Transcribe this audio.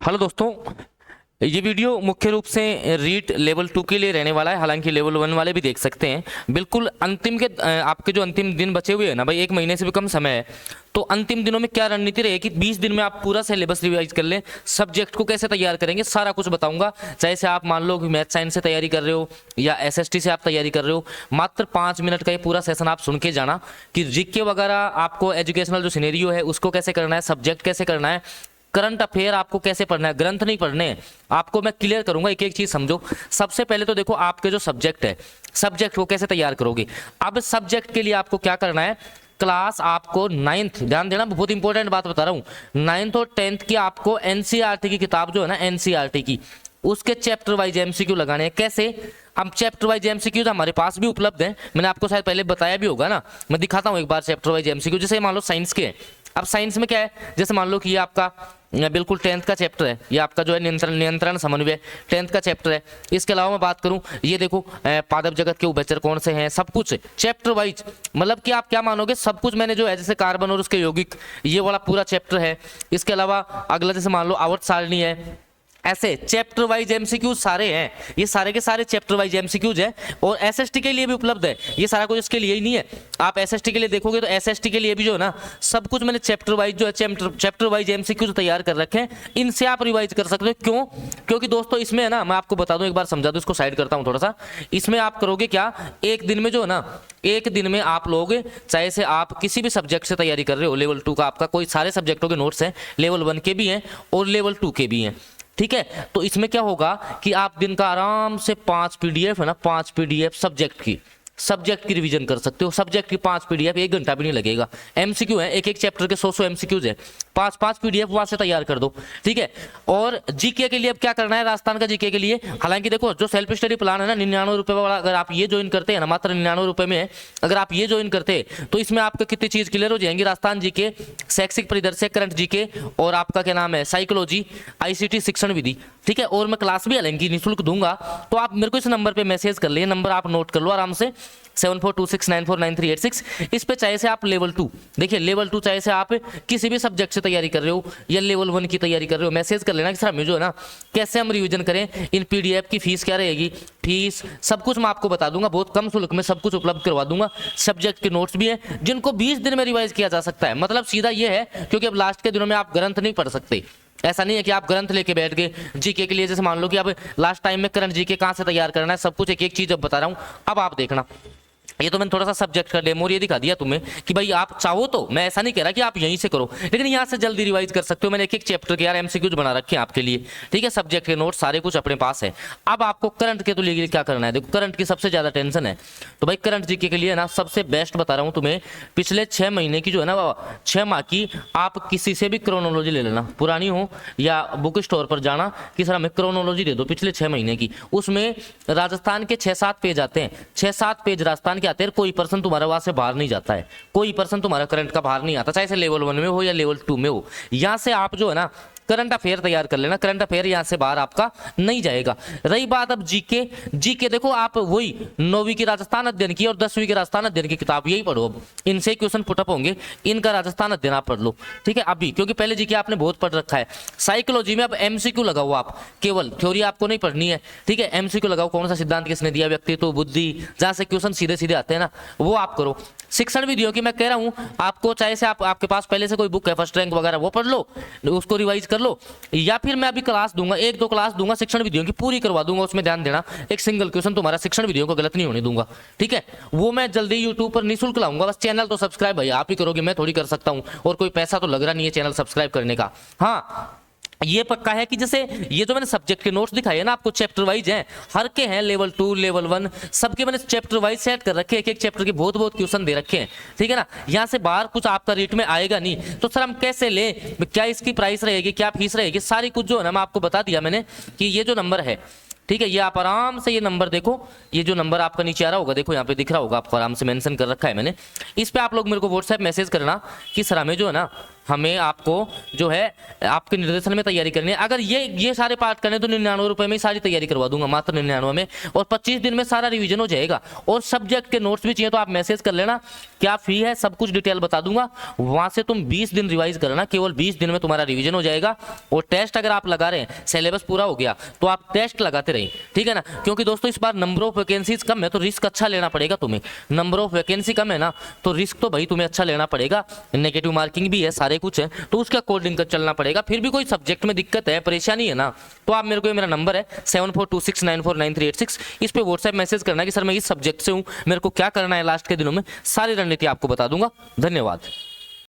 Hello दोस्तों, ये video मुख्य रूप से रीट लेवल 2 के लिए रहने वाला है। हालांकि लेवल 1 वाले भी देख सकते हैं। बिल्कुल अंतिम के आपके जो अंतिम दिन बचे हुए हैं ना भाई, 1 महीने से भी कम समय है, तो अंतिम दिनों में क्या रणनीति रहेगी, 20 दिन में आप पूरा सिलेबस रिवाइज कर लें। सब्जेक्ट को कैसे तैयार करेंगे सारा कुछ बताऊंगा। चाहे से आप मान लो कि मैथ साइंस से तैयारी कर रहे हो या एसएसटी से आप तैयारी कर रहे हो, मात्र 5 मिनट का ये पूरा सेशन आप सुन के जाना कि जीके वगैरह आपको एजुकेशनल जो सिनेरियो है उसको कैसे करना है, सब्जेक्ट कैसे करना है, करंट अफेयर आपको कैसे पढ़ना है, ग्रंथ नहीं पढ़ने हैं आपको। मैं क्लियर करूंगा, एक एक चीज समझो। सबसे पहले तो देखो आपके जो सब्जेक्ट है, सब्जेक्ट को कैसे तैयार करोगे। अब सब्जेक्ट के लिए आपको क्या करना है, क्लास आपको 9th, ध्यान देना बहुत इंपॉर्टेंट बात बता रहा हूं, 9th और 10th की आपको एनसीईआरटी की किताब जो है ना, एनसीईआरटी की, उसके चैप्टर वाइज एमसीक्यू लगाने हैं। कैसे, अब चैप्टर वाइज एमसीक्यू हमारे पास भी उपलब्ध है, मैंने आपको शायद पहले बताया भी होगा ना। मैं दिखाता हूं एक बार चैप्टर वाइज एमसीक्यू। जैसे मान लो साइंस के, अब साइंस में क्या है, जैसे मान लो कि ये आपका बिल्कुल 10th का चैप्टर है, ये आपका जो है नियंत्रण समन्वय 10th का चैप्टर है। इसके अलावा मैं बात करूं, ये देखो पादप जगत के उभयचर कौन से हैं, सब कुछ चैप्टर वाइज। मतलब कि आप क्या मानोगे, सब कुछ मैंने जो है, जैसे कार्बन और उसके यौगिक, ये वाला पूरा चैप्टर है। इसके अलावा अगला जैसे मान लो आवर्त सारणी है, ऐसे चैप्टर वाइज एमसीक्यूज सारे हैं। ये सारे के सारे चैप्टर वाइज एमसीक्यूज है और एसएसटी के लिए भी उपलब्ध है। ये सारा कुछ इसके लिए ही नहीं है, आप एसएसटी के लिए देखोगे तो एसएसटी के लिए भी जो है ना, सब कुछ मैंने चैप्टर वाइज जो है चैप्टर वाइज एमसीक्यूज तैयार कर रखे हैं। इनसे आप रिवाइज कर सकते हो। क्यों? क्योंकि दोस्तों इसमें है ना, मैं आपको बता दूं, एक बार समझा दूं, इसको साइड करता हूं थोड़ा सा। इसमें आप करोगे क्या, एक दिन में जो है ना, एक दिन में आप लोग, चाहे से आप किसी भी सब्जेक्ट से तैयारी कर रहे हो, लेवल 2 का आपका कोई सारे सब्जेक्टों के नोट्स हैं, लेवल 1 के भी हैं और लेवल 2 के भी हैं, ठीक है। तो इसमें क्या होगा कि आप दिन का आराम से 5 पीडीएफ है ना, 5 पीडीएफ सब्जेक्ट की रिवीजन कर सकते हो। सब्जेक्ट की 5 पीडीएफ, 1 घंटा भी नहीं लगेगा। एमसीक्यू है, एक एक चैप्टर के 100 एमसीक्यूज है, 5 पीडीएफ वहां से तैयार कर दो, ठीक है। और जीके के लिए अब क्या करना है, राजस्थान का जीके के लिए, हालांकि देखो जो सेल्फ स्टडी प्लान है ना, 99 रुपए वाला, अगर आप ये ज्वाइन करते हैं ना, मात्र 99 रुपए में है, अगर आप ये ज्वाइन करते हैं तो इसमें आपका कितनी चीज क्लियर हो जाएंगी, राजस्थान जीके, शैक्षिक परिदृश्य, करंट जीके, और आपका क्या नाम है, साइकोलॉजी, आईसीटी शिक्षण विधि, ठीक है। और मैं क्लास भी हालांकि निःशुल्क दूंगा। तो आप मेरे को इस नंबर पे मैसेज कर लिए, नंबर आप नोट कर लो आराम से, 7426949386। इस पे चाहे से आप लेवल 2, देखिए लेवल 2 चाहे से आप किसी भी सब्जेक्ट से तैयारी कर रहे हो या लेवल 1 की तैयारी कर रहे हो, मैसेज कर लेना कि सर हमें जो है ना, कैसे हम रिवीजन करें, इन पीडीएफ की फीस क्या रहेगी, फीस सब कुछ मैं आपको बता दूंगा, बहुत कम शुल्क में सब कुछ उपलब्ध करवा दूंगा। सब्जेक्ट के नोट्स भी हैं जिनको 20 दिन में रिवाइज किया जा सकता है। मतलब सीधा ये है, क्योंकि अब लास्ट के दिनों में आप ग्रंथ नहीं पढ़ सकते। ऐसा नहीं है कि आप ग्रंथ लेके बैठ गए जीके के लिए। जैसे मान लो कि अब लास्ट टाइम में करंट जीके कहां से तैयार करना है, सब कुछ एक एक चीज अब बता रहा हूं। अब आप देखना, ये तो मैंने थोड़ा सा सब्जेक्ट का डेमो ये दिखा दिया तुम्हें कि भाई आप चाहो तो, मैं ऐसा नहीं कह रहा कि आप यहीं से करो, लेकिन यहाँ से जल्दी रिवाइज कर सकते हो। मैंने एक एक चैप्टर के यार एमसीक्यूज बना रखे हैं आपके लिए, ठीक है। सब्जेक्ट के नोट सारे कुछ अपने पास है। अब आपको करंट के तो लिए क्या करना है, देखो करंट की सबसे ज्यादा टेंशन है, तो भाई करंट जीके के लिए ना सबसे बेस्ट बता रहा हूँ तुम्हें, पिछले 6 महीने की जो है ना, 6 माह की आप किसी से भी क्रोनोलॉजी ले लेना, पुरानी हो या बुक स्टोर पर जाना कि सर हमें क्रोनोलॉजी दे दो पिछले 6 महीने की। उसमें राजस्थान के 6-7 पेज आते हैं, 6-7 पेज राजस्थान के आते हैं। कोई पर्सन तुम्हारा वहां से बाहर नहीं जाता है, कोई पर्सन तुम्हारा करंट का बाहर नहीं आता, चाहे से लेवल 1 में हो या लेवल 2 में हो। यहां से आप जो है ना करंट अफेयर तैयार कर लेना, करंट अफेयर यहां से बाहर आपका नहीं जाएगा। रही बात अब जीके, जीके देखो आप वही 9वीं की राजस्थान अध्ययन की और 10वीं की राजस्थान अध्ययन की किताब यही पढ़ो। अब इनसे क्वेश्चन पुटअप होंगे, इनका राजस्थान अध्ययन आप पढ़ लो, ठीक है अभी, क्योंकि पहले जीके आपने बहुत पढ़ रखा है। साइकोलॉजी में अब एमसीक्यू लगाओ, आप केवल थ्योरी आपको नहीं पढ़नी है, ठीक है। एमसीक्यू लगाओ, कौन सा सिद्धांत किसने दिया, व्यक्तित्व, बुद्धि, जहां से क्वेश्चन सीधे सीधे आते हैं ना, वो आप करो। शिक्षण विधियों की मैं कह रहा हूं आपको, चाहे से आपके पास पहले से कोई बुक है फर्स्ट रैंक वगैरह, वो पढ़ लो, उसको रिवाइज कर लो, या फिर मैं अभी क्लास दूंगा, 1-2 क्लास दूंगा शिक्षण विधियों की, पूरी करवा दूंगा। उसमें ध्यान देना, एक सिंगल क्वेश्चन तुम्हारा शिक्षण विधियों को गलत नहीं होने दूंगा, ठीक है। वो मैं जल्दी यूट्यूब पर निःशुल्क लाऊंगा। बस चैनल तो सब्सक्राइब भाई आप ही करोगे, मैं थोड़ी कर सकता हूं, और कोई पैसा तो लग रहा नहीं है चैनल सब्सक्राइब करने का। हाँ ये पक्का है कि जैसे ये जो मैंने सब्जेक्ट के नोट्स दिखाए ना आपको, चैप्टर वाइज हैं, हर के हैं, लेवल 2 लेवल 1 सबके मैंने चैप्टर वाइज सेट कर रखे हैं, एक एक चैप्टर के बहुत क्वेश्चन दे रखे हैं, ठीक है ना। यहाँ से बाहर कुछ आपका रेट में आएगा नहीं, तो सर हम कैसे लें, क्या इसकी प्राइस रहेगी, क्या फीस रहेगी, सारी कुछ जो है ना मैं आपको बता दिया मैंने कि ये जो नंबर है, ठीक है, ये आप आराम से ये नंबर देखो, ये जो नंबर आपका नीचे आ रहा होगा, देखो यहाँ पे दिख रहा होगा आपको, आराम से मेंशन कर रखा है मैंने। इस पे आप लोग मेरे को व्हाट्सएप मैसेज करना कि सर हमें जो है ना हमें आपको जो है आपके निर्देशन में तैयारी करनी है। अगर ये सारे पार्ट करने तो 99 रुपए में ही सारी तैयारी करवा दूंगा, मात्र 99 में, और 25 दिन में सारा रिवीजन हो जाएगा। और सब्जेक्ट के नोट्स भी चाहिए तो आप मैसेज कर लेना, क्या फी है सब कुछ डिटेल बता दूंगा। वहां से तुम 20 दिन रिवाइज करना, केवल 20 दिन में तुम्हारा रिवीजन हो जाएगा। और टेस्ट अगर आप लगा रहे हैं, सिलेबस पूरा हो गया तो आप टेस्ट लगाते रहिए, ठीक है ना। क्योंकि दोस्तों इस बार नंबर ऑफ वैकेंसीज कम है तो रिस्क अच्छा लेना पड़ेगा तुम्हें। नंबर ऑफ वैकेंसी कम है ना तो रिस्क तो भाई तुम्हें अच्छा लेना पड़ेगा। नेगेटिव मार्किंग भी है, सारे कुछ है, तो उसके अकॉर्डिंग कर चलना पड़ेगा। फिर भी कोई सब्जेक्ट में दिक्कत है, परेशानी है ना, तो आप मेरे को, मेरा नंबर है 7426949386, इस पे व्हाट्सएप मैसेज करना कि सर मैं इस सब्जेक्ट से हूं, मेरे को क्या करना है लास्ट के दिनों में, सारी रणनीति आपको बता दूंगा। धन्यवाद।